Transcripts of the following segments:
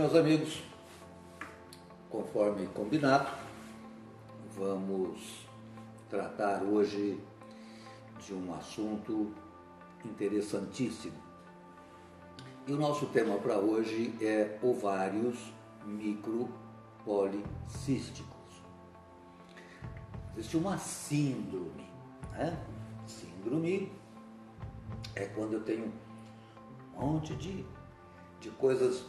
meus amigos, conforme combinado, vamos tratar hoje de um assunto interessantíssimo. E o nosso tema para hoje é ovários micropolicísticos. Existe uma síndrome, né? Síndrome é quando eu tenho um monte de coisas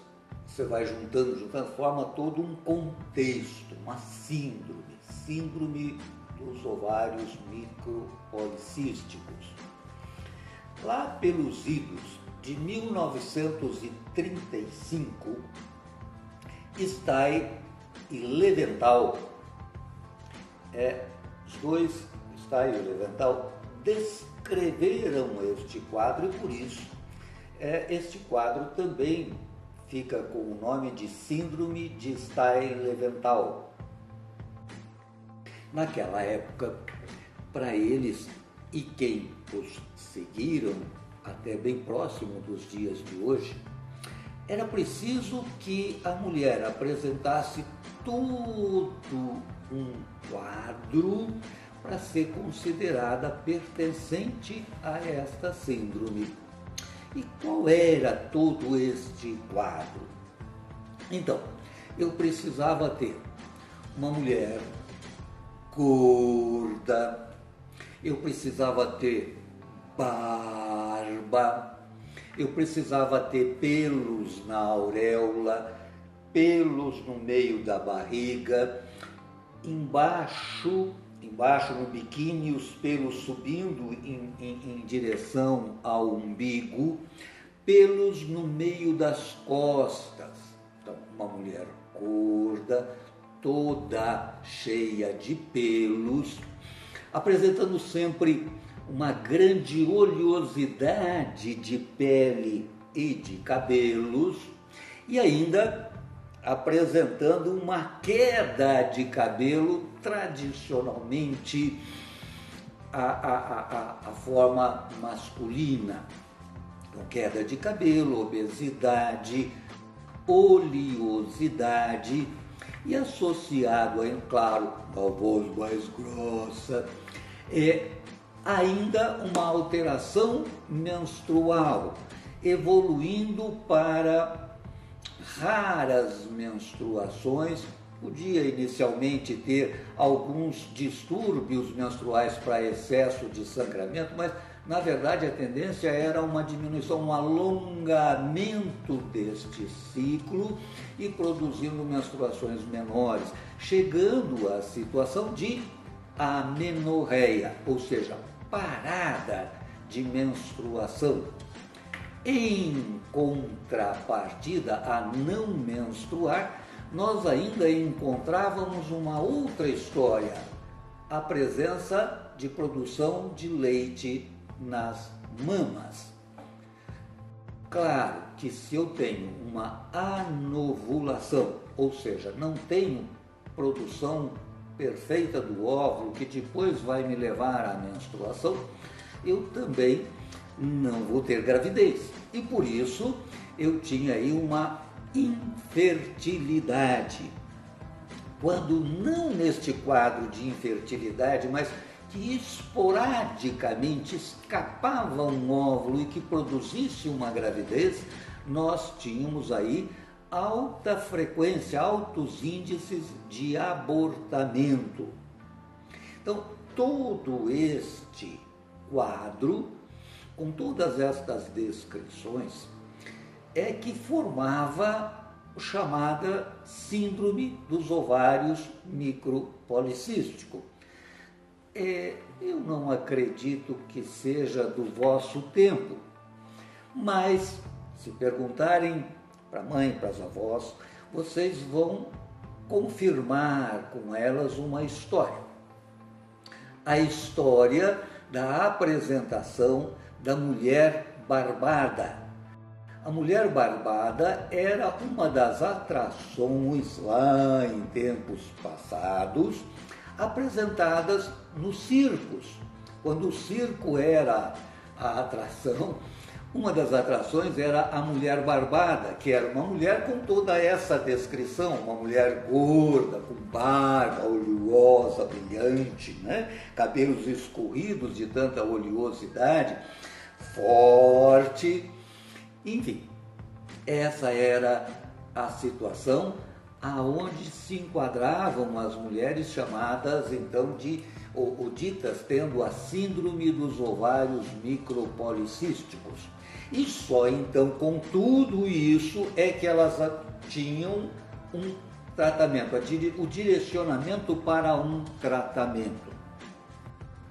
que você vai juntando, forma todo um contexto, uma síndrome dos ovários micropolicísticos. Lá pelos idos de 1935, Stein e Leventhal, os dois, Stein e Leventhal, descreveram este quadro e por isso este quadro também fica com o nome de Síndrome de Stein-Leventhal. Naquela época, para eles e quem os seguiram até bem próximo dos dias de hoje, era preciso que a mulher apresentasse todo um quadro para ser considerada pertencente a esta síndrome. E qual era todo este quadro? Então, eu precisava ter uma mulher gorda, eu precisava ter barba, eu precisava ter pelos na auréola, pelos no meio da barriga, embaixo no biquíni, os pelos subindo em direção ao umbigo, pelos no meio das costas. Então, uma mulher gorda, toda cheia de pelos, apresentando sempre uma grande oleosidade de pele e de cabelos, e ainda apresentando uma queda de cabelo, tradicionalmente a forma masculina. Então, queda de cabelo, obesidade, oleosidade e associado, claro, a voz mais grossa, ainda uma alteração menstrual, evoluindo para raras menstruações. Podia inicialmente ter alguns distúrbios menstruais para excesso de sangramento, mas na verdade a tendência era uma diminuição, um alongamento deste ciclo e produzindo menstruações menores, chegando à situação de amenorreia, ou seja, parada de menstruação. Em contrapartida a não menstruar, nós ainda encontrávamos uma outra história, a presença de produção de leite nas mamas. Claro que se eu tenho uma anovulação, ou seja, não tenho produção perfeita do óvulo que depois vai me levar à menstruação, eu também não vou ter gravidez. E por isso eu tinha aí uma infertilidade. Quando não neste quadro de infertilidade, mas que esporadicamente escapava um óvulo e que produzisse uma gravidez, nós tínhamos aí alta frequência, altos índices de abortamento. Então, todo este quadro, com todas estas descrições, é que formava a chamada síndrome dos ovários micropolicísticos. Eu não acredito que seja do vosso tempo, mas se perguntarem para a mãe, para as avós, vocês vão confirmar com elas uma história. A história da apresentação da mulher barbada. A mulher barbada era uma das atrações lá em tempos passados, apresentadas nos circos. Quando o circo era a atração, Uma das atrações era a mulher barbada, que era uma mulher com toda essa descrição, uma mulher gorda, com barba, oleosa, brilhante, né? Cabelos escorridos de tanta oleosidade, forte, enfim. Essa era a situação aonde se enquadravam as mulheres chamadas então ou ditas tendo a síndrome dos ovários micropolicísticos. E só então com tudo isso é que elas tinham um tratamento, o direcionamento para um tratamento.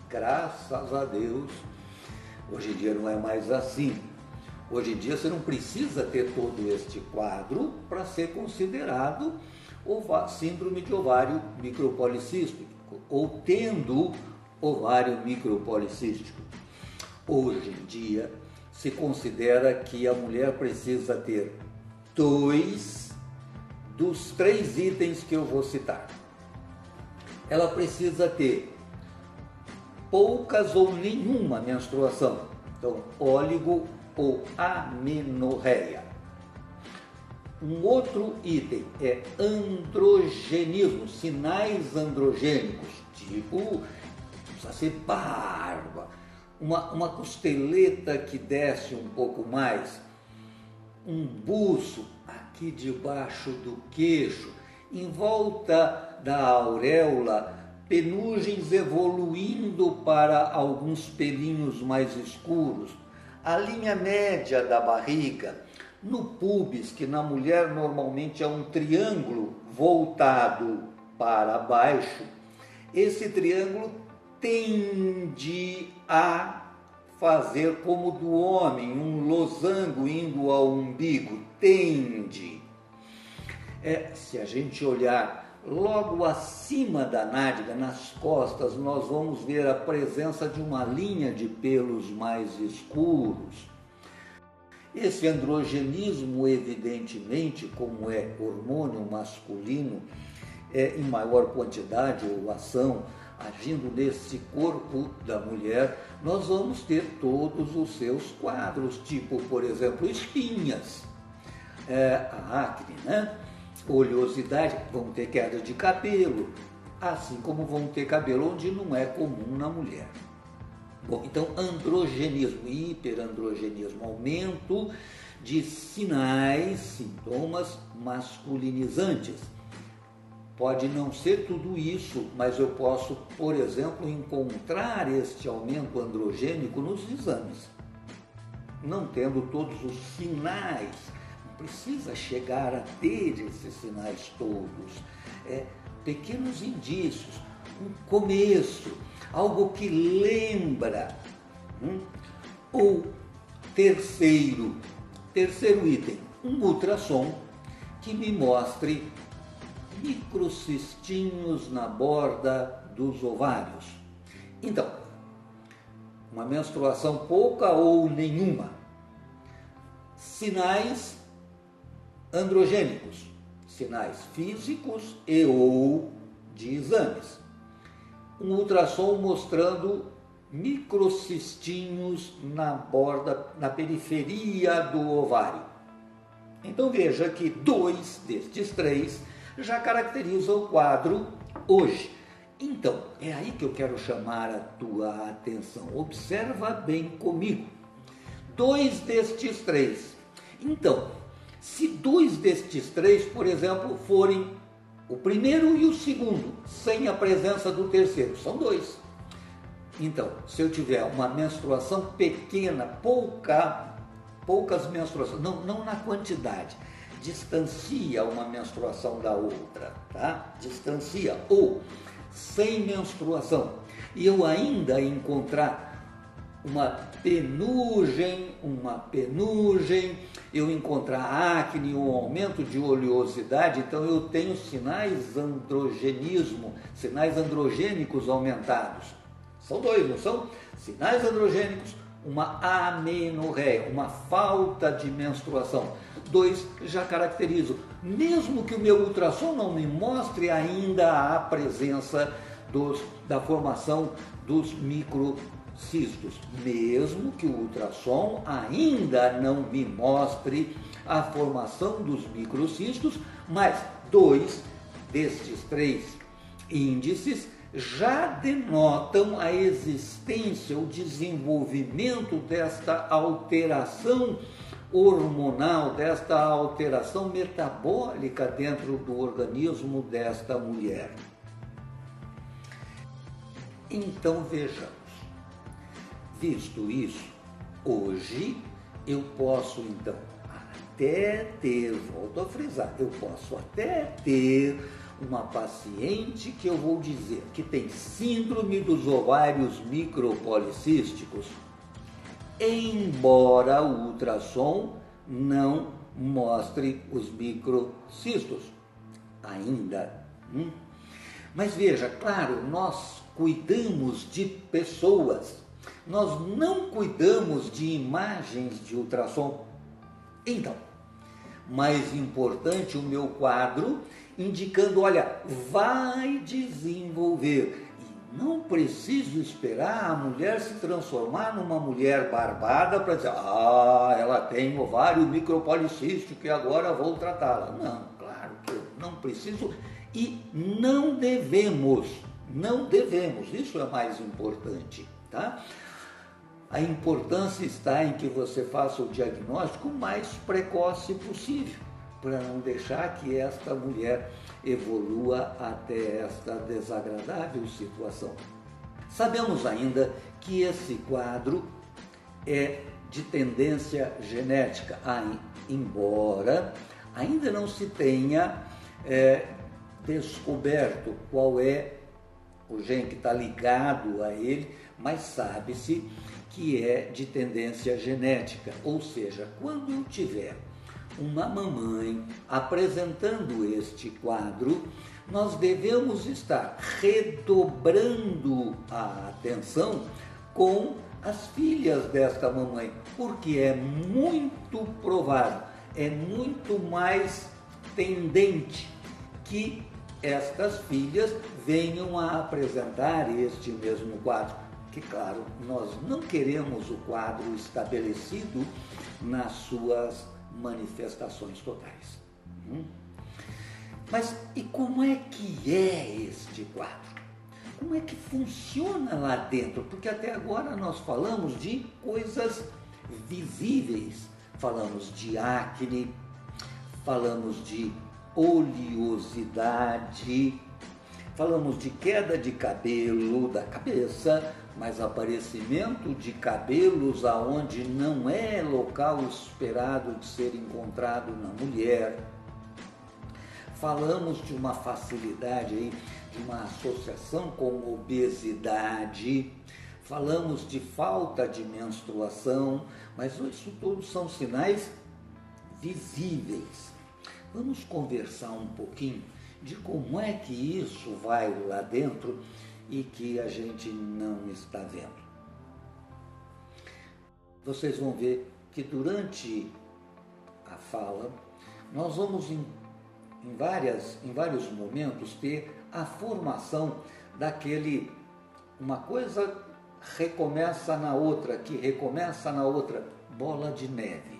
Graças a Deus, hoje em dia não é mais assim. Hoje em dia você não precisa ter todo este quadro para ser considerado síndrome de ovário micropolicístico ou tendo ovário micropolicístico. Hoje em dia se considera que a mulher precisa ter 2 dos 3 itens que eu vou citar. Ela precisa ter poucas ou nenhuma menstruação, então óligo ou amenorreia. Um outro item é androgenismo, sinais androgênicos, tipo, precisa ser barba, uma costeleta que desce um pouco mais, um buço aqui debaixo do queixo, em volta da auréola, penugens evoluindo para alguns pelinhos mais escuros, a linha média da barriga, no púbis, que na mulher normalmente é um triângulo voltado para baixo, esse triângulo tende a fazer como do homem, um losango indo ao umbigo, tende. Se a gente olhar logo acima da nádega, nas costas, nós vamos ver a presença de uma linha de pelos mais escuros. Esse androgenismo, evidentemente, como é hormônio masculino, em maior quantidade ou ação, agindo nesse corpo da mulher, nós vamos ter todos os seus quadros, tipo, por exemplo, espinhas, a acne, né? Oleosidade, vão ter queda de cabelo, assim como vão ter cabelo onde não é comum na mulher. Bom, então androgenismo, hiperandrogenismo, aumento de sinais, sintomas masculinizantes. Pode não ser tudo isso, mas eu posso, por exemplo, encontrar este aumento androgênico nos exames. Não tendo todos os sinais, não precisa chegar a ter esses sinais todos. Pequenos indícios, um começo, algo que lembra. Ou terceiro item, um ultrassom que me mostre microcistinhos na borda dos ovários. Então, uma menstruação pouca ou nenhuma, sinais androgênicos, sinais físicos e ou de exames. Um ultrassom mostrando microcistinhos na borda, na periferia do ovário. Então veja que 2 destes 3 já caracterizam o quadro hoje. Então, é aí que eu quero chamar a tua atenção. Observa bem comigo. 2 destes 3. Então, se 2 destes 3, por exemplo, forem o primeiro e o segundo, sem a presença do terceiro, são 2. Então, se eu tiver uma menstruação pequena, poucas menstruações, não na quantidade, distancia uma menstruação da outra, tá? Distancia, ou sem menstruação, e eu ainda encontrar uma penugem, eu encontrar acne, um aumento de oleosidade, então eu tenho sinais androgênicos aumentados. São 2, não são? Sinais androgênicos, uma amenorreia, uma falta de menstruação. 2 já caracterizo, mesmo que o meu ultrassom não me mostre ainda a presença da formação dos microcistos, mesmo que o ultrassom ainda não me mostre a formação dos microcistos, mas 2 destes 3 índices já denotam a existência, o desenvolvimento desta alteração hormonal, desta alteração metabólica dentro do organismo desta mulher. Então vejamos, visto isso, hoje eu posso então até ter, volto a frisar, eu posso até ter uma paciente que eu vou dizer que tem síndrome dos ovários micropolicísticos, embora o ultrassom não mostre os microcistos ainda. Mas veja, claro, nós cuidamos de pessoas, nós não cuidamos de imagens de ultrassom. Então, mais importante o meu quadro indicando, olha, vai desenvolver. E não preciso esperar a mulher se transformar numa mulher barbada para dizer, ela tem ovário micropolicístico e agora vou tratá-la. Não, claro que eu não preciso e não devemos, isso é mais importante, tá? A importância está em que você faça o diagnóstico o mais precoce possível, para não deixar que esta mulher evolua até esta desagradável situação. Sabemos ainda que esse quadro é de tendência genética, embora ainda não se tenha descoberto qual é o gene que está ligado a ele, mas sabe-se que é de tendência genética, ou seja, quando eu tiver uma mamãe apresentando este quadro, nós devemos estar redobrando a atenção com as filhas desta mamãe, porque é muito provável, é muito mais tendente que estas filhas venham a apresentar este mesmo quadro. Que, claro, nós não queremos o quadro estabelecido nas suas manifestações totais. Mas e como é que é este quadro? Como é que funciona lá dentro? Porque até agora nós falamos de coisas visíveis. Falamos de acne, falamos de oleosidade, falamos de queda de cabelo da cabeça, mas aparecimento de cabelos aonde não é local esperado de ser encontrado na mulher. Falamos de uma facilidade aí, de uma associação com obesidade. Falamos de falta de menstruação, mas isso tudo são sinais visíveis. Vamos conversar um pouquinho de como é que isso vai lá dentro e que a gente não está vendo. Vocês vão ver que durante a fala nós vamos em vários momentos ter a formação daquele, uma coisa recomeça na outra, que recomeça na outra, bola de neve.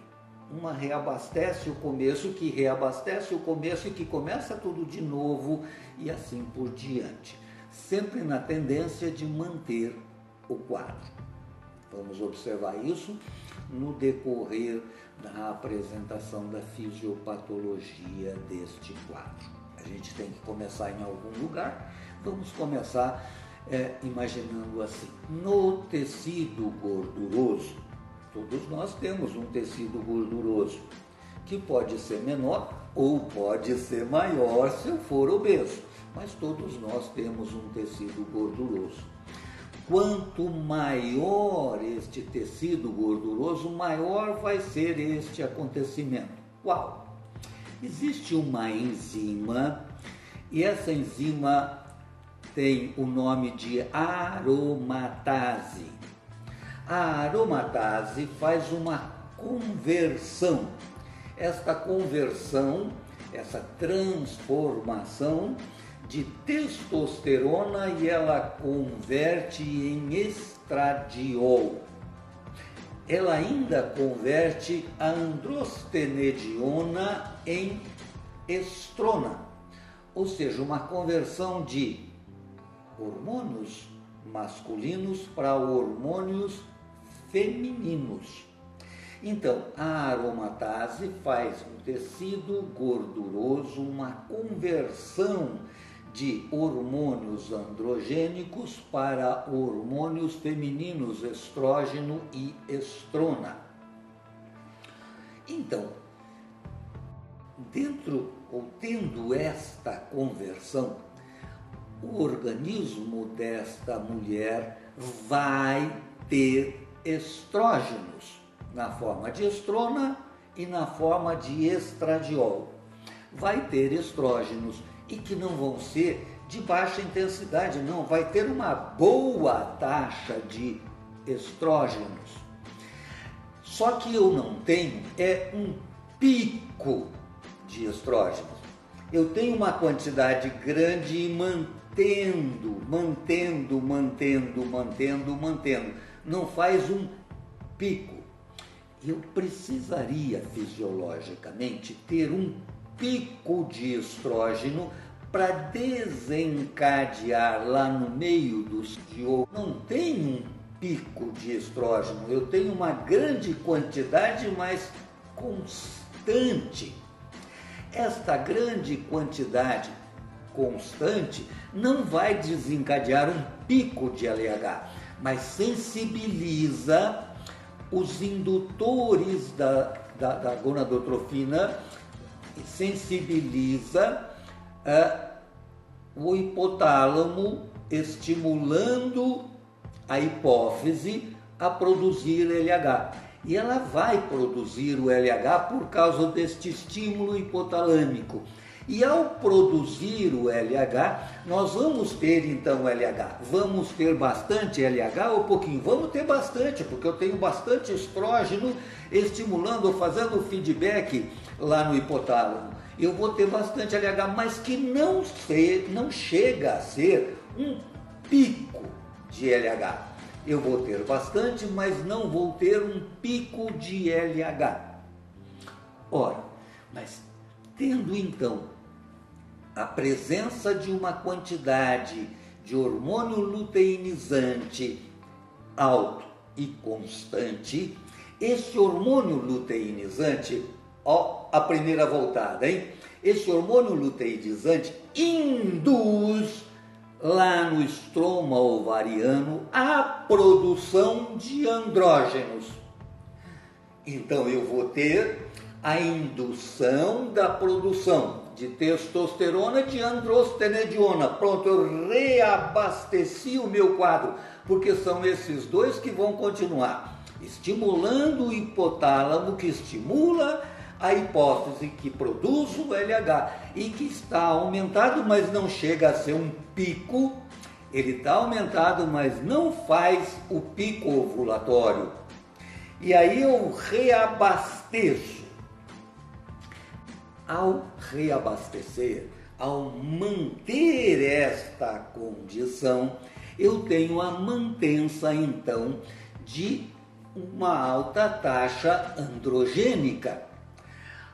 Uma reabastece o começo, que reabastece o começo e que começa tudo de novo e assim por diante. Sempre na tendência de manter o quadro. Vamos observar isso no decorrer da apresentação da fisiopatologia deste quadro. A gente tem que começar em algum lugar. Vamos começar imaginando assim, no tecido gorduroso. Todos nós temos um tecido gorduroso, que pode ser menor ou pode ser maior se eu for obeso, mas todos nós temos um tecido gorduroso. Quanto maior este tecido gorduroso, maior vai ser este acontecimento. Qual? Existe uma enzima, e essa enzima tem o nome de aromatase. A aromatase faz uma conversão. Esta conversão, essa transformação, de testosterona e ela converte em estradiol. Ela ainda converte a androstenediona em estrona, ou seja, uma conversão de hormônios masculinos para hormônios femininos. Então, a aromatase faz no tecido gorduroso uma conversão de hormônios androgênicos para hormônios femininos, estrógeno e estrona. Então, tendo esta conversão, o organismo desta mulher vai ter estrógenos na forma de estrona e na forma de estradiol. Vai ter estrógenos e que não vão ser de baixa intensidade, não, vai ter uma boa taxa de estrógenos. Só que eu não tenho um pico de estrógenos. Eu tenho uma quantidade grande e mantendo. Não faz um pico. Eu precisaria fisiologicamente ter um pico de estrógeno para desencadear lá no meio do estrógeno. Não tenho um pico de estrógeno, eu tenho uma grande quantidade, mas constante. Esta grande quantidade constante não vai desencadear um pico de LH, mas sensibiliza os indutores da gonadotrofina, sensibiliza o hipotálamo, estimulando a hipófise a produzir LH. E ela vai produzir o LH por causa deste estímulo hipotalâmico. E ao produzir o LH, nós vamos ter então LH. Vamos ter bastante LH ou pouquinho? Vamos ter bastante, porque eu tenho bastante estrógeno estimulando ou fazendo feedback lá no hipotálamo. Eu vou ter bastante LH, mas que não chega a ser um pico de LH. Eu vou ter bastante, mas não vou ter um pico de LH. Ora, mas tendo então a presença de uma quantidade de hormônio luteinizante alto e constante, esse hormônio luteinizante, ó, a primeira voltada, hein? Esse hormônio luteinizante induz lá no estroma ovariano a produção de andrógenos. Então eu vou ter a indução da produção de testosterona e de androstenediona. Pronto, eu reabasteci o meu quadro, porque são esses dois que vão continuar estimulando o hipotálamo, que estimula a hipófise, que produz o LH e que está aumentado, mas não chega a ser um pico. Ele está aumentado, mas não faz o pico ovulatório. E aí eu reabasteço. Ao reabastecer, ao manter esta condição, eu tenho a mantença então de uma alta taxa androgênica.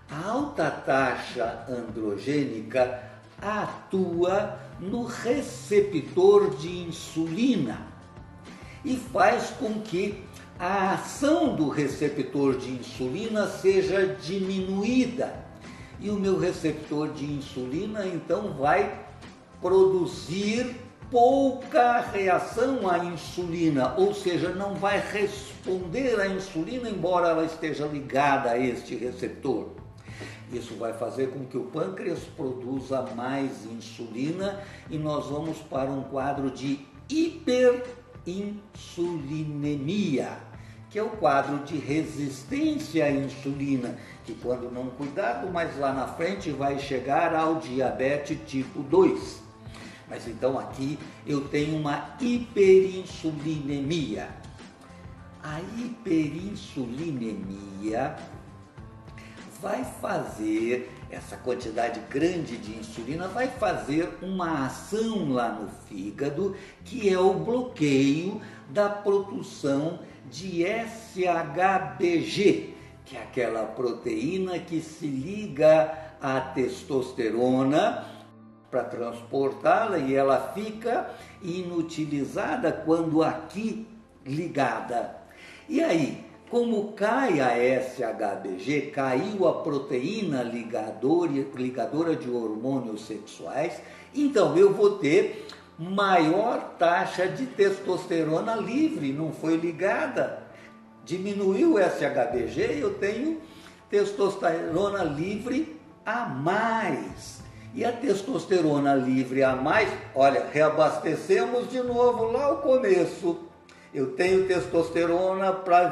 A alta taxa androgênica atua no receptor de insulina e faz com que a ação do receptor de insulina seja diminuída. E o meu receptor de insulina, então, vai produzir pouca reação à insulina, ou seja, não vai responder à insulina, embora ela esteja ligada a este receptor. Isso vai fazer com que o pâncreas produza mais insulina e nós vamos para um quadro de hiperinsulinemia, que é o quadro de resistência à insulina, que quando não cuidado, mais lá na frente vai chegar ao diabetes tipo 2. Mas então aqui eu tenho uma hiperinsulinemia. A hiperinsulinemia vai fazer essa quantidade grande de insulina vai fazer uma ação lá no fígado, que é o bloqueio da produção de SHBG, que é aquela proteína que se liga à testosterona para transportá-la, e ela fica inutilizada quando aqui ligada. E aí, como cai a SHBG, caiu a proteína ligadora de hormônios sexuais, então eu vou ter maior taxa de testosterona livre, não foi ligada. Diminuiu o SHBG, eu tenho testosterona livre a mais. E a testosterona livre a mais, olha, reabastecemos de novo lá o começo. Eu tenho testosterona para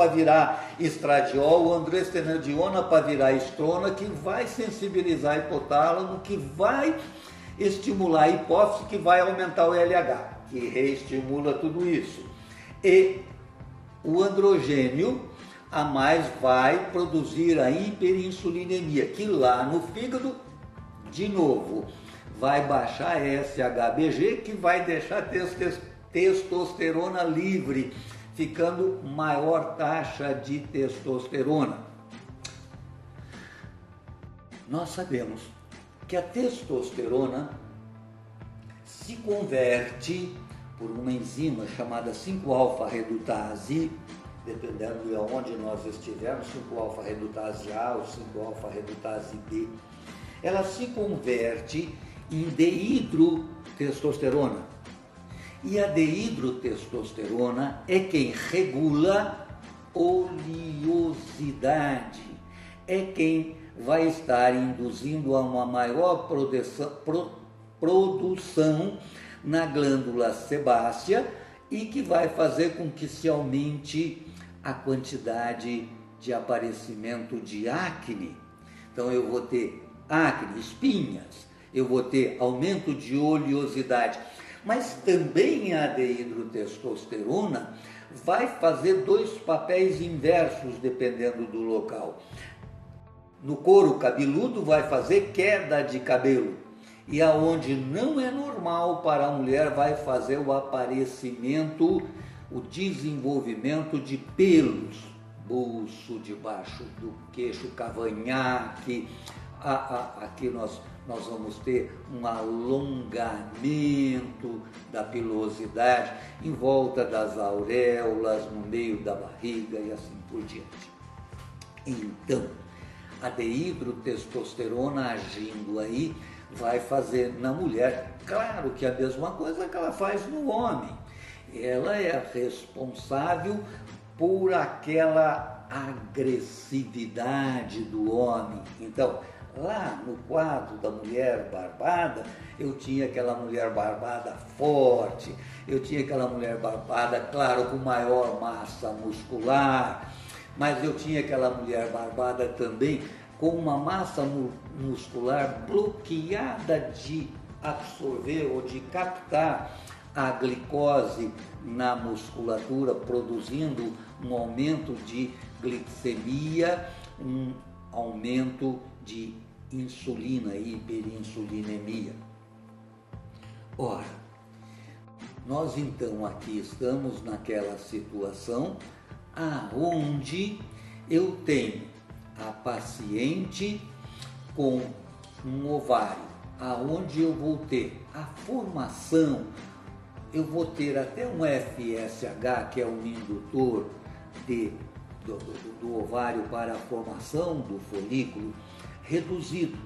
virar estradiol, androstenediona para virar estrona, que vai sensibilizar o hipotálamo, que vai estimular a hipófise, que vai aumentar o LH, que reestimula tudo isso. E o androgênio a mais vai produzir a hiperinsulinemia, que lá no fígado, de novo, vai baixar a SHBG, que vai deixar testosterona livre, ficando maior taxa de testosterona. Nós sabemos que a testosterona se converte por uma enzima chamada 5-alfa-redutase, dependendo de onde nós estivermos, 5-alfa-redutase A ou 5-alfa-redutase B, ela se converte em dehidrotestosterona. E a dehidrotestosterona é quem regula oleosidade, é quem vai estar induzindo a uma maior produção na glândula sebácea e que vai fazer com que se aumente a quantidade de aparecimento de acne. Então eu vou ter acne, espinhas, eu vou ter aumento de oleosidade. Mas também a dehidrotestosterona vai fazer dois papéis inversos dependendo do local. No couro cabeludo vai fazer queda de cabelo, e aonde não é normal para a mulher vai fazer o aparecimento, o desenvolvimento de pelos, buço debaixo do queixo, cavanhaque. Aqui nós vamos ter um alongamento da pilosidade em volta das auréolas, no meio da barriga e assim por diante. Então, a dehidrotestosterona agindo aí vai fazer na mulher, claro que a mesma coisa que ela faz no homem. Ela é responsável por aquela agressividade do homem. Então, lá no quadro da mulher barbada, eu tinha aquela mulher barbada forte, eu tinha aquela mulher barbada, claro, com maior massa muscular, mas eu tinha aquela mulher barbada também com uma massa muscular bloqueada de absorver ou de captar a glicose na musculatura, produzindo um aumento de glicemia, um aumento de insulina, hiperinsulinemia. Ora, nós então aqui estamos naquela situação aonde eu tenho a paciente com um ovário, aonde eu vou ter a formação, eu vou ter até um FSH, que é um indutor do ovário para a formação do folículo reduzido.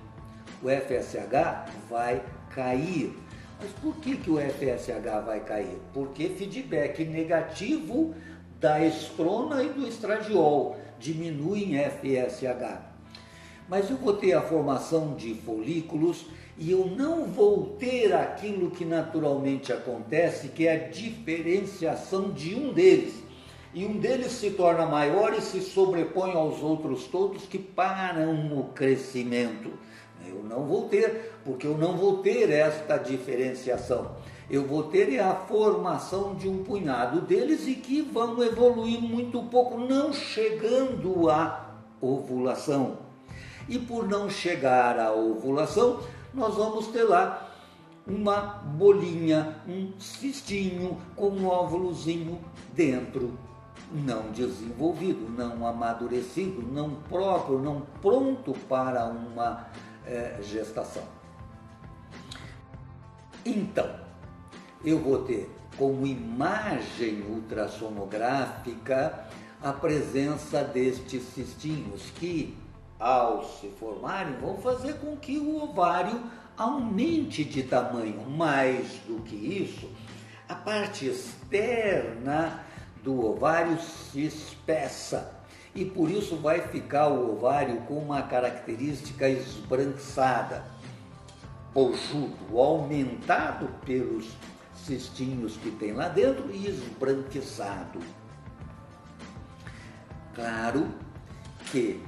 O FSH vai cair. Mas por que o FSH vai cair? Porque feedback negativo da estrona e do estradiol diminui em FSH. Mas eu vou ter a formação de folículos e eu não vou ter aquilo que naturalmente acontece, que é a diferenciação de um deles. E um deles se torna maior e se sobrepõe aos outros todos que param no crescimento. Eu não vou ter, porque eu não vou ter esta diferenciação. Eu vou ter a formação de um punhado deles e que vão evoluir muito pouco, não chegando à ovulação. E por não chegar à ovulação, nós vamos ter lá uma bolinha, um cistinho com um óvulozinho dentro, não desenvolvido, não amadurecido, não próprio, não pronto para uma gestação. Então, eu vou ter como imagem ultrassonográfica a presença destes cistinhos que, ao se formarem, vão fazer com que o ovário aumente de tamanho. Mais do que isso, a parte externa do ovário se espessa e por isso vai ficar o ovário com uma característica esbranquiçada, bojudo, aumentado pelos cistinhos que tem lá dentro e esbranquiçado. Claro que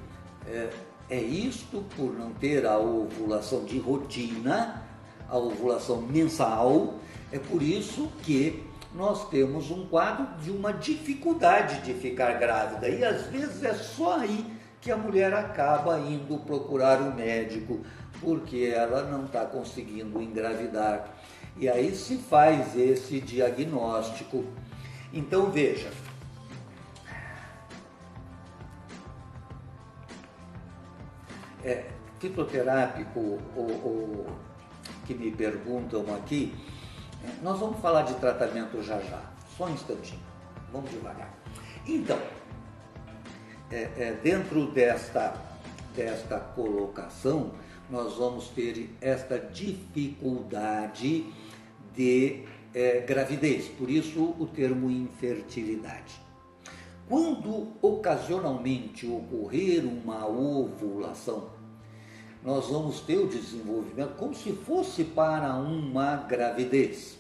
é isto por não ter a ovulação de rotina, a ovulação mensal, é por isso que nós temos um quadro de uma dificuldade de ficar grávida e às vezes é só aí que a mulher acaba indo procurar um médico porque ela não está conseguindo engravidar. E aí se faz esse diagnóstico. Então veja, fitoterápico, o que me perguntam aqui, nós vamos falar de tratamento já, só um instantinho, vamos devagar. Então, dentro desta colocação, nós vamos ter esta dificuldade de gravidez, por isso o termo infertilidade. Quando ocasionalmente ocorrer uma ovulação, nós vamos ter o desenvolvimento como se fosse para uma gravidez.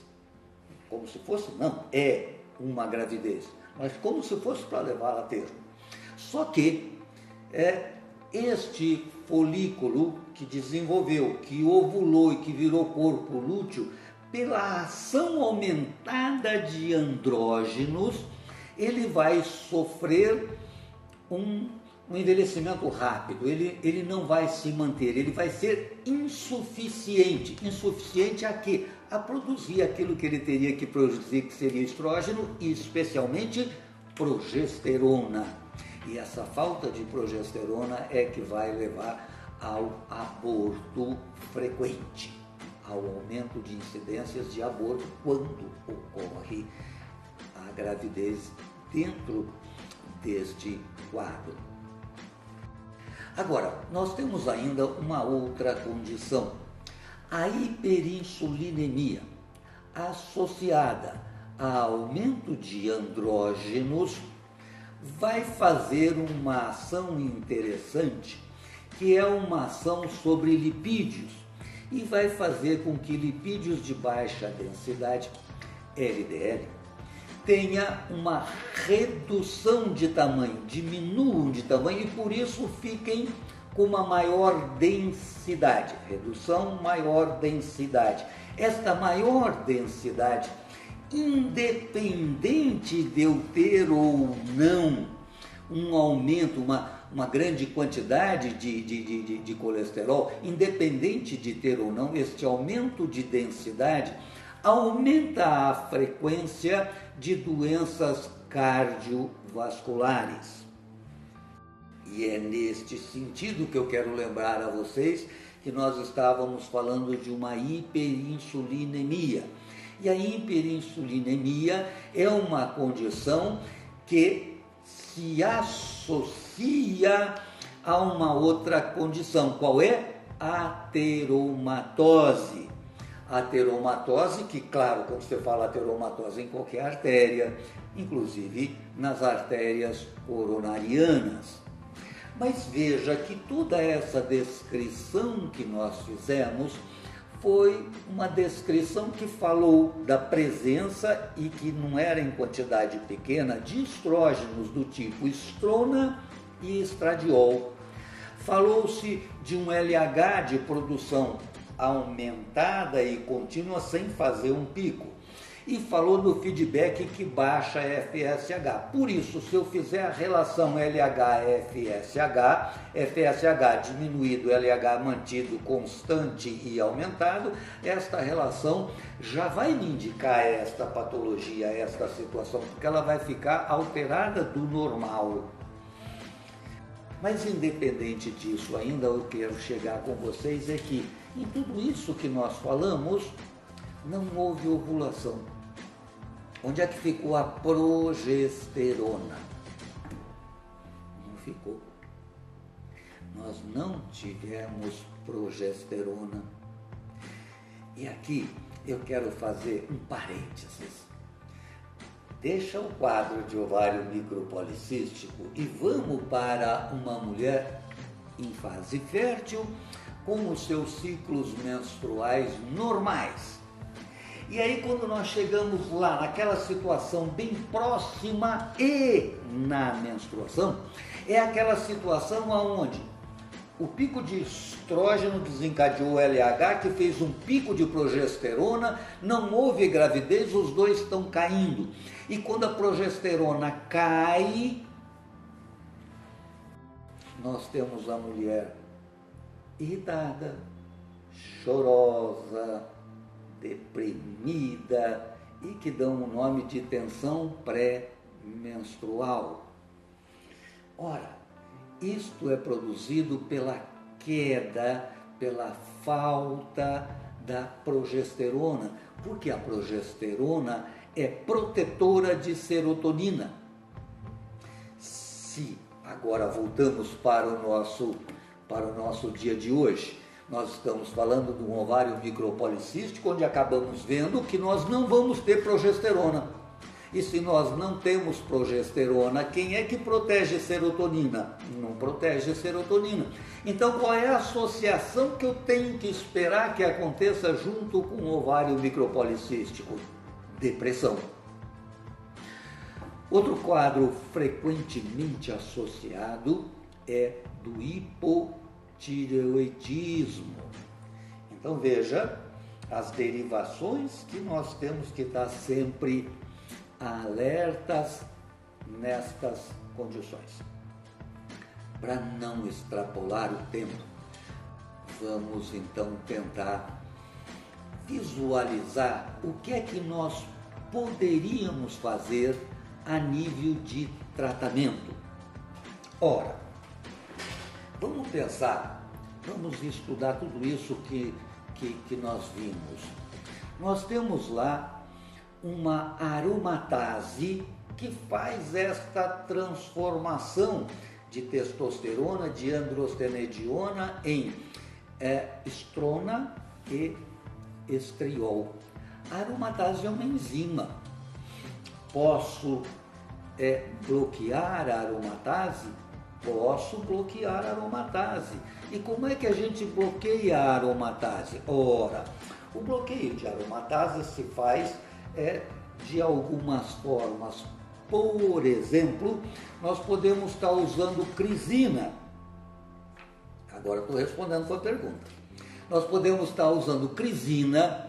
Como se fosse, não, é uma gravidez, mas como se fosse para levá-la a termo. Só que este folículo que desenvolveu, que ovulou e que virou corpo lúteo, pela ação aumentada de andrógenos, ele vai sofrer um envelhecimento rápido, ele não vai se manter, ele vai ser insuficiente. Insuficiente a quê? A produzir aquilo que ele teria que produzir, que seria estrógeno e especialmente progesterona. E essa falta de progesterona é que vai levar ao aborto frequente, ao aumento de incidências de aborto quando ocorre a gravidez dentro deste quadro. Agora, nós temos ainda uma outra condição, a hiperinsulinemia, associada a aumento de andrógenos, vai fazer uma ação interessante, que é uma ação sobre lipídios, e vai fazer com que lipídios de baixa densidade, LDL, tenha uma redução de tamanho, diminuam de tamanho e por isso fiquem com uma maior densidade. Redução, maior densidade. Esta maior densidade, independente de eu ter ou não um aumento, uma grande quantidade de colesterol, independente de ter ou não, este aumento de densidade aumenta a frequência de doenças cardiovasculares. E é neste sentido que eu quero lembrar a vocês que nós estávamos falando de uma hiperinsulinemia. E a hiperinsulinemia é uma condição que se associa a uma outra condição. Qual é? Ateromatose. Ateromatose, que claro, quando você fala ateromatose em qualquer artéria, inclusive nas artérias coronarianas. Mas veja que toda essa descrição que nós fizemos foi uma descrição que falou da presença, e que não era em quantidade pequena, de estrógenos do tipo estrona e estradiol. Falou-se de um LH de produção aumentada e contínua sem fazer um pico. e falou do feedback que baixa FSH. Por isso, se eu fizer a relação LH-FSH, FSH diminuído, LH mantido, constante e aumentado, esta relação já vai me indicar esta patologia, esta situação, porque ela vai ficar alterada do normal. Mas independente disso, ainda eu quero chegar com vocês é que em tudo isso que nós falamos, não houve ovulação. Onde é que ficou a progesterona? Não ficou. Nós não tivemos progesterona. E aqui eu quero fazer um parênteses. Deixa o quadro de ovário micropolicístico e vamos para uma mulher em fase fértil com os seus ciclos menstruais normais. E aí quando nós chegamos lá naquela situação bem próxima e na menstruação, é aquela situação onde o pico de estrógeno desencadeou o LH, que fez um pico de progesterona, não houve gravidez, os dois estão caindo. E quando a progesterona cai, nós temos a mulher irritada, chorosa, deprimida e que dão o nome de tensão pré-menstrual. Ora, isto é produzido pela queda, pela falta da progesterona, porque a progesterona é protetora de serotonina. Se agora voltamos para o nosso dia de hoje, nós estamos falando de um ovário micropolicístico, onde acabamos vendo que nós não vamos ter progesterona. E se nós não temos progesterona, quem é que protege serotonina? Não protege serotonina. Então, qual é a associação que eu tenho que esperar que aconteça junto com o ovário micropolicístico? Depressão. Outro quadro frequentemente associado é do hipotireoidismo. Então veja as derivações que nós temos que estar sempre alertas nestas condições. Para não extrapolar o tempo, vamos então tentar visualizar o que é que nós poderíamos fazer a nível de tratamento. Ora, vamos pensar, vamos estudar tudo isso que nós vimos. Nós temos lá uma aromatase que faz esta transformação de testosterona, de androstenediona em estrona e estriol. A aromatase é uma enzima. Posso bloquear a aromatase? Posso bloquear a aromatase. E como é que a gente bloqueia a aromatase? Ora, o bloqueio de aromatase se faz de algumas formas. Por exemplo, nós podemos estar usando crisina. Agora estou respondendo a sua pergunta. Nós podemos estar usando crisina,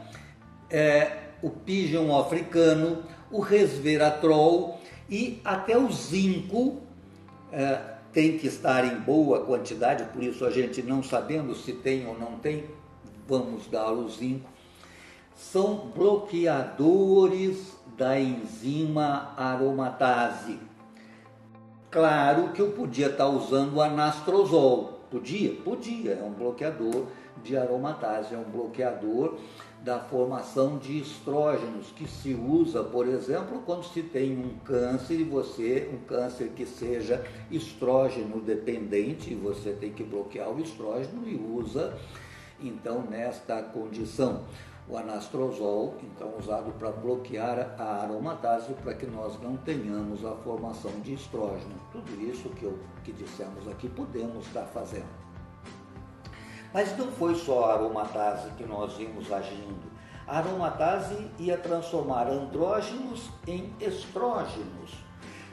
o pigeon africano, o resveratrol e até o zinco. Tem que estar em boa quantidade, por isso a gente não sabendo se tem ou não tem, vamos dar o zinco. São bloqueadores da enzima aromatase. Claro que eu podia estar usando o anastrozol. Podia, é um bloqueador de aromatase, é um bloqueador da formação de estrógenos, que se usa, por exemplo, quando se tem um câncer e um câncer que seja estrógeno dependente, e você tem que bloquear o estrógeno e usa, então, nesta condição. O anastrozol, então, usado para bloquear a aromatase, para que nós não tenhamos a formação de estrógeno. Tudo isso que dissemos aqui, podemos estar fazendo. Mas não foi só a aromatase que nós vimos agindo. A aromatase ia transformar andrógenos em estrógenos.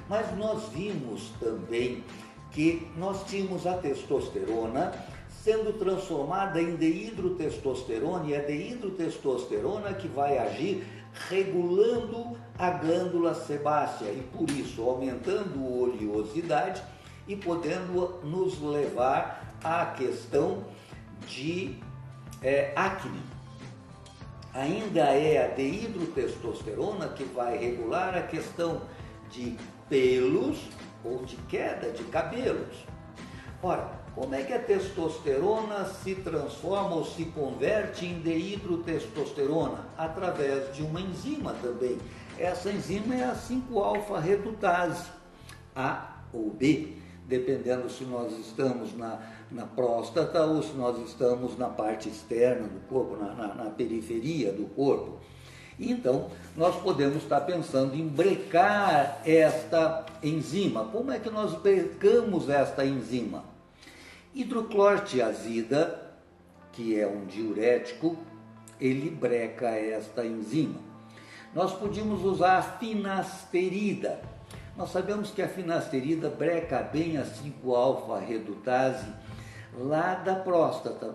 Mas nós vimos também que nós tínhamos a testosterona sendo transformada em dehidrotestosterona, e é a dehidrotestosterona que vai agir regulando a glândula sebácea e, por isso, aumentando a oleosidade e podendo nos levar à questão de acne. Ainda é a dehidrotestosterona que vai regular a questão de pelos ou de queda de cabelos. Ora, como é que a testosterona se transforma ou se converte em dehidrotestosterona? Através de uma enzima também. Essa enzima é a 5-alfa-redutase, A ou B, dependendo se nós estamos na próstata ou se nós estamos na parte externa do corpo, na periferia do corpo. Então, nós podemos estar pensando em brecar esta enzima. Como é que nós brecamos esta enzima? Hidroclorotiazida, que é um diurético, ele breca esta enzima. Nós podíamos usar a finasterida. Nós sabemos que a finasterida breca bem a 5-alfa-redutase lá da próstata,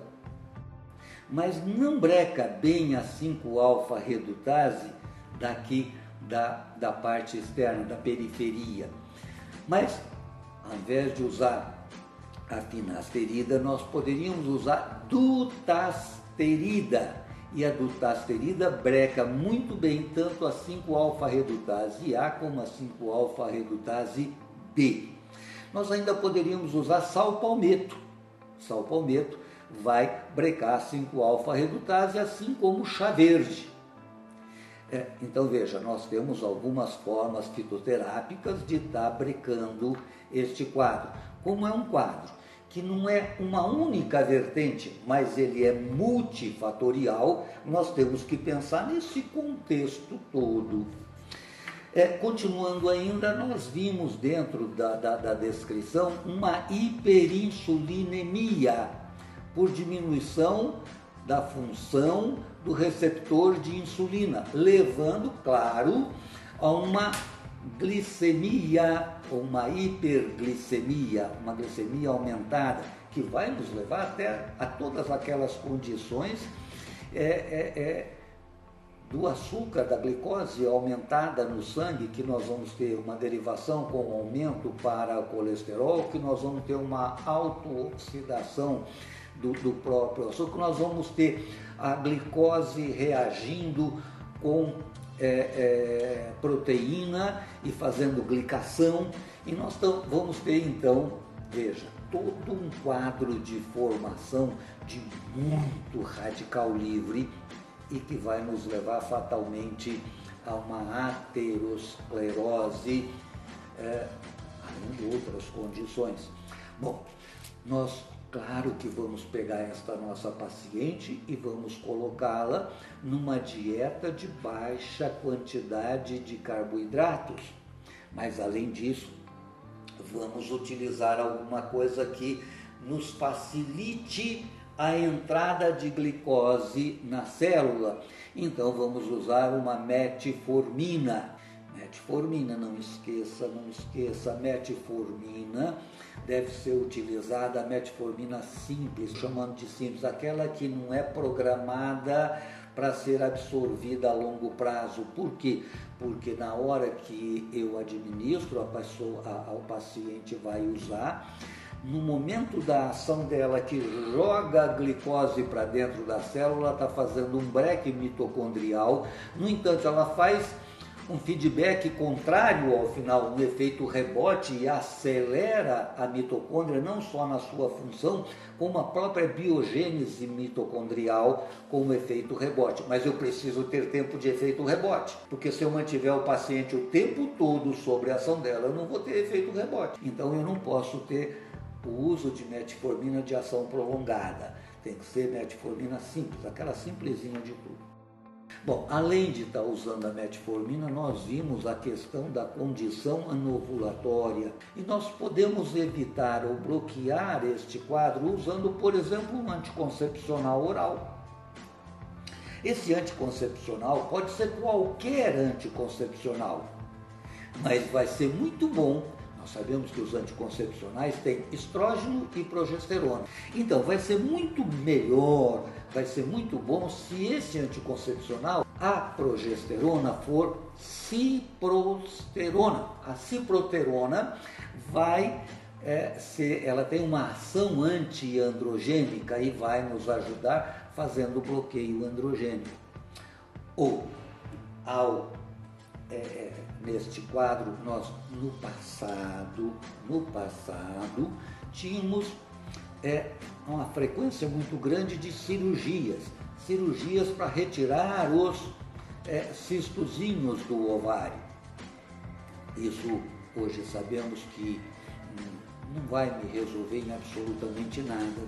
mas não breca bem a 5-alfa-redutase daqui da parte externa, da periferia. Mas, ao invés de usar a finasterida, nós poderíamos usar dutasterida. E a dutasterida breca muito bem tanto a 5-alfa-redutase A como a 5-alfa-redutase B. Nós ainda poderíamos usar sal-palmeto. Sal-palmeto vai brecar a 5-alfa-redutase, assim como o chá verde. Então veja, nós temos algumas formas fitoterápicas de estar brecando este quadro. Como é um quadro que não é uma única vertente, mas ele é multifatorial, nós temos que pensar nesse contexto todo. Continuando ainda, nós vimos dentro da descrição uma hiperinsulinemia, por diminuição da função do receptor de insulina, levando, claro, a uma glicemia, ou uma hiperglicemia, uma glicemia aumentada, que vai nos levar até a todas aquelas condições do açúcar, da glicose aumentada no sangue, que nós vamos ter uma derivação com aumento para o colesterol, que nós vamos ter uma autooxidação do próprio açúcar, nós vamos ter a glicose reagindo com proteína e fazendo glicação, e nós vamos ter então, veja, todo um quadro de formação de muito radical livre e que vai nos levar fatalmente a uma aterosclerose, além de outras condições. Bom, nós claro que vamos pegar esta nossa paciente e vamos colocá-la numa dieta de baixa quantidade de carboidratos. Mas além disso, vamos utilizar alguma coisa que nos facilite a entrada de glicose na célula. Então vamos usar uma metformina. Metformina, não esqueça, metformina deve ser utilizada, a metformina simples, chamando de simples, aquela que não é programada para ser absorvida a longo prazo. Por quê? Porque na hora que eu administro, o paciente vai usar, no momento da ação dela que joga a glicose para dentro da célula, está fazendo um break mitocondrial. No entanto, ela faz um feedback contrário ao final, um efeito rebote, e acelera a mitocôndria não só na sua função, como a própria biogênese mitocondrial com o efeito rebote. Mas eu preciso ter tempo de efeito rebote, porque se eu mantiver o paciente o tempo todo sobre a ação dela, eu não vou ter efeito rebote. Então eu não posso ter o uso de metformina de ação prolongada. Tem que ser metformina simples, aquela simplesinha de tudo. Bom, além de estar usando a metformina, nós vimos a questão da condição anovulatória e nós podemos evitar ou bloquear este quadro usando, por exemplo, um anticoncepcional oral. Esse anticoncepcional pode ser qualquer anticoncepcional, mas vai ser muito bom. Nós sabemos que os anticoncepcionais têm estrógeno e progesterona. Então, vai ser muito melhor, vai ser muito bom se esse anticoncepcional a progesterona for ciprosterona. A ciproterona ela tem uma ação antiandrogênica e vai nos ajudar fazendo bloqueio androgênico. Ou, neste quadro, nós no passado tínhamos uma frequência muito grande de cirurgias para retirar os cistozinhos do ovário. Isso hoje sabemos que não vai me resolver em absolutamente nada,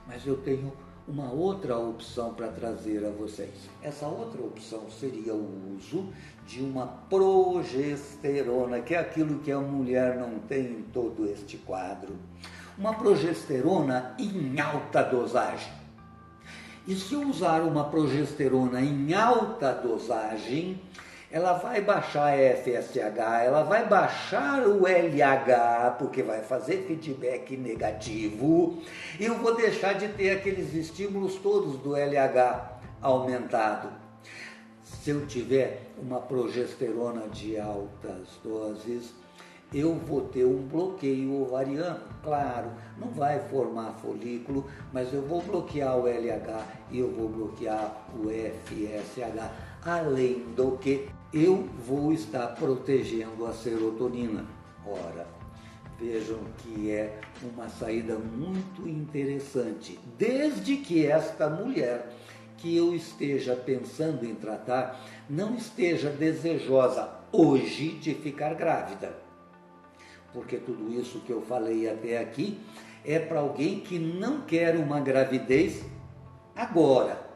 mas eu tenho uma outra opção para trazer a vocês. Essa outra opção seria o uso de uma progesterona, que é aquilo que a mulher não tem em todo este quadro. Uma progesterona em alta dosagem. E se eu usar uma progesterona em alta dosagem, ela vai baixar a FSH, ela vai baixar o LH, porque vai fazer feedback negativo, e eu vou deixar de ter aqueles estímulos todos do LH aumentado. Se eu tiver uma progesterona de altas doses, eu vou ter um bloqueio ovariano. Claro, não vai formar folículo, mas eu vou bloquear o LH e eu vou bloquear o FSH. Além do que eu vou estar protegendo a serotonina. Ora, vejam que é uma saída muito interessante, desde que esta mulher que eu esteja pensando em tratar não esteja desejosa hoje de ficar grávida. Porque tudo isso que eu falei até aqui é para alguém que não quer uma gravidez agora.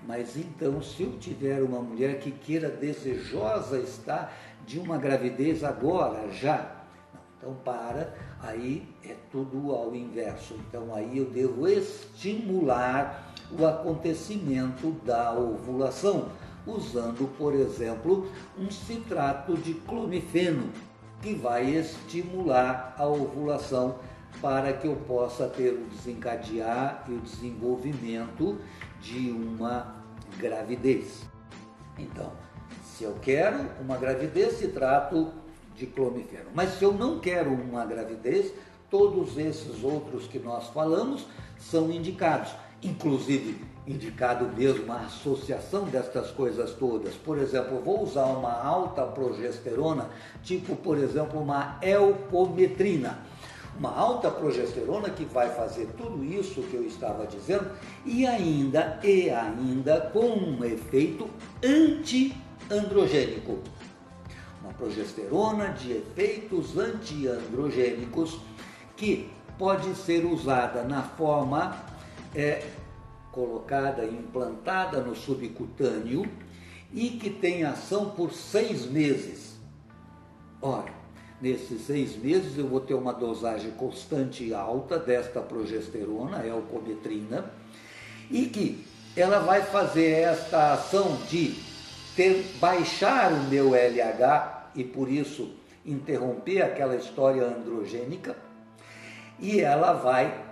Mas então, se eu tiver uma mulher que queira desejosa estar de uma gravidez agora, já, então aí é tudo ao inverso. Então aí eu devo estimular o acontecimento da ovulação, usando, por exemplo, um citrato de clomifeno, que vai estimular a ovulação para que eu possa ter o desencadear e o desenvolvimento de uma gravidez. Então, se eu quero uma gravidez, citrato de clomifeno. Mas se eu não quero uma gravidez, todos esses outros que nós falamos são indicados. Inclusive, indicado mesmo a associação destas coisas todas. Por exemplo, eu vou usar uma alta progesterona, tipo, por exemplo, uma eucometrina. Uma alta progesterona que vai fazer tudo isso que eu estava dizendo e ainda com um efeito antiandrogênico. Uma progesterona de efeitos antiandrogênicos que pode ser usada na forma colocada, implantada no subcutâneo e que tem ação por 6 meses. Ora, nesses 6 meses eu vou ter uma dosagem constante e alta desta progesterona, a eucometrina, e que ela vai fazer esta ação de baixar o meu LH e por isso interromper aquela história androgênica, e ela vai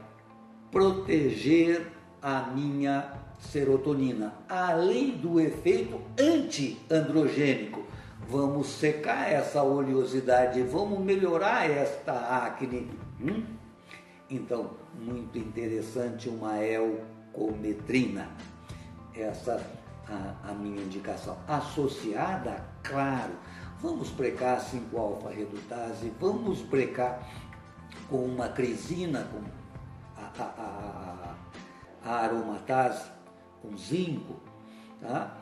proteger a minha serotonina, além do efeito antiandrogênico. Vamos secar essa oleosidade, vamos melhorar esta acne. Então, muito interessante uma eucometrina. Essa a minha indicação. Associada, claro, vamos brecar 5-alfa-redutase, vamos brecar com uma crisina, com a aromatase, com zinco, tá?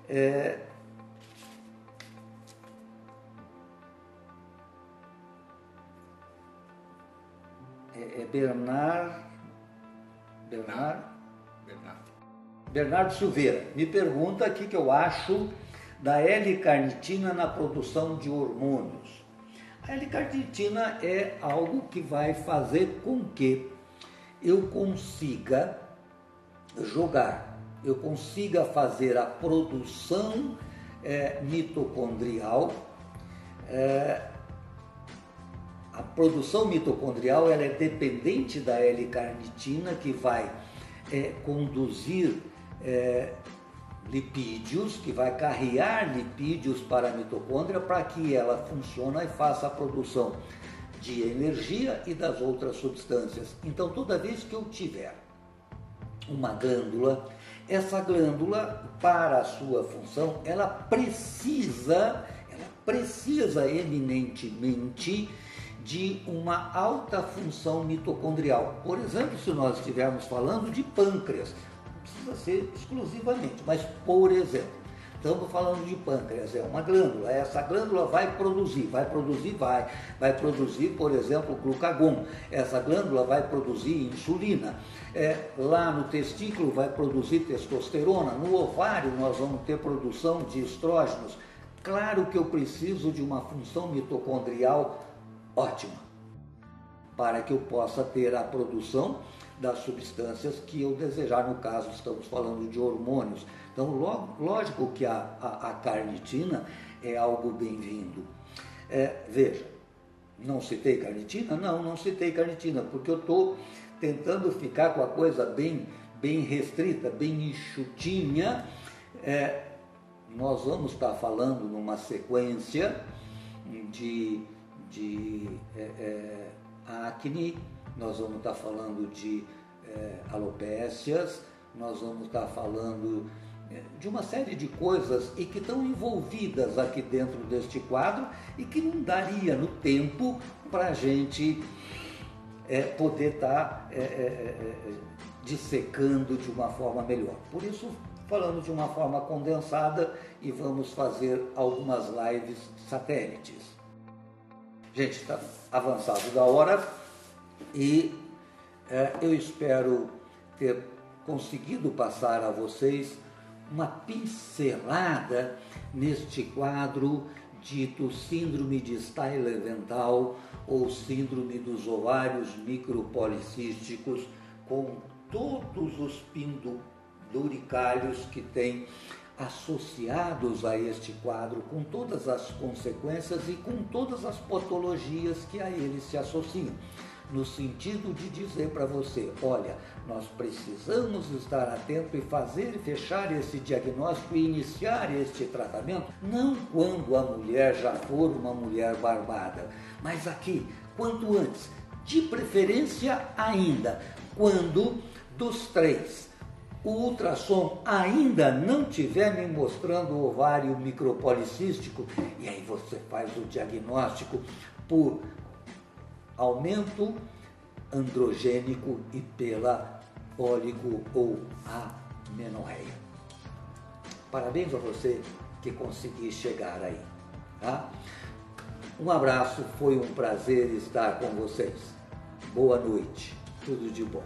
É Bernardo Silveira me pergunta o que eu acho da L-carnitina na produção de hormônios. A L-carnitina é algo que vai fazer com que eu consiga eu consiga fazer a produção mitocondrial. A produção mitocondrial ela é dependente da L-carnitina, que vai conduzir lipídios, que vai carregar lipídios para a mitocôndria para que ela funcione e faça a produção de energia e das outras substâncias. Então, toda vez que eu tiver uma glândula, essa glândula, para a sua função, ela precisa eminentemente de uma alta função mitocondrial. Por exemplo, se nós estivermos falando de pâncreas, não precisa ser exclusivamente, mas por exemplo, estamos falando de pâncreas, é uma glândula, essa glândula vai produzir, por exemplo, glucagon, essa glândula vai produzir insulina, lá no testículo vai produzir testosterona, no ovário nós vamos ter produção de estrógenos. Claro que eu preciso de uma função mitocondrial ótima, para que eu possa ter a produção das substâncias que eu desejar. No caso, estamos falando de hormônios. Então, lógico que a carnitina é algo bem-vindo. Veja, não citei carnitina? Não citei carnitina, porque eu estou tentando ficar com a coisa bem restrita, bem enxutinha. Nós vamos estar falando numa sequência de acne, nós vamos estar falando de alopécias, nós vamos estar falando de uma série de coisas e que estão envolvidas aqui dentro deste quadro e que não daria no tempo para a gente poder estar dissecando de uma forma melhor. Por isso, falando de uma forma condensada, e vamos fazer algumas lives satélites. Gente, está avançado da hora e eu espero ter conseguido passar a vocês uma pincelada neste quadro dito síndrome de Steyr-Leventhal ou síndrome dos ovários micropolicísticos, com todos os penduricalhos que tem associados a este quadro, com todas as consequências e com todas as patologias que a ele se associam, no sentido de dizer para você, olha, nós precisamos estar atento e fazer e fechar esse diagnóstico e iniciar este tratamento, não quando a mulher já for uma mulher barbada, mas aqui, quanto antes, de preferência ainda, quando dos 3, o ultrassom ainda não estiver me mostrando o ovário micropolicístico, e aí você faz o diagnóstico por aumento androgênico e pela óligo ou amenorreia. Parabéns a você que conseguiu chegar aí. Tá? Um abraço, foi um prazer estar com vocês. Boa noite, tudo de bom.